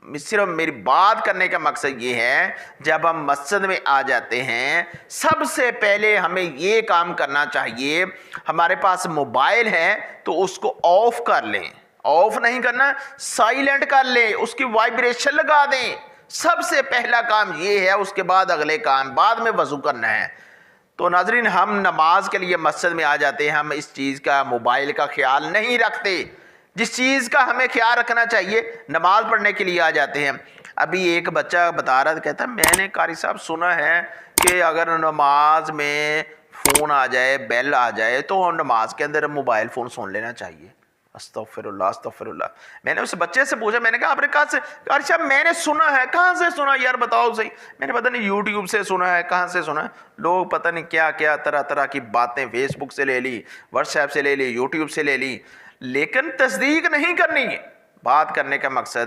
सिर्फ मेरी बात करने का मकसद ये है, जब हम मस्जिद में आ जाते हैं सबसे पहले हमें ये काम करना चाहिए, हमारे पास मोबाइल है तो उसको ऑफ कर लें, ऑफ नहीं करना, साइलेंट कर लें, उसकी वाइब्रेशन लगा दें। सबसे पहला काम ये है, उसके बाद अगले काम, बाद में वजू करना है। तो नाजरीन, हम नमाज के लिए मस्जिद में आ जाते हैं, हम इस चीज़ का, मोबाइल का ख्याल नहीं रखते। जिस चीज़ का हमें ख्याल रखना चाहिए, नमाज पढ़ने के लिए आ जाते हैं। अभी एक बच्चा बता रहा था, कहता मैंने कारी साहब सुना है कि अगर नमाज में फ़ोन आ जाए, बेल आ जाए, तो नमाज के अंदर मोबाइल फ़ोन सुन लेना चाहिए। अस्तगफिरुल्लाह अस्तगफिरुल्लाह। मैंने उस बच्चे से पूछा, मैंने कहा आपने कहाँ से? कारी साहब मैंने सुना है। कहाँ से सुना यार, बताओ सही। मैंने पता नहीं यूट्यूब से सुना है, कहाँ से सुना है। लोग पता नहीं क्या क्या तरह तरह की बातें फेसबुक से ले ली, व्हाट्सएप से ले ली, यूट्यूब से ले ली, लेकिन तस्दीक नहीं करनी है। बात करने का मकसद है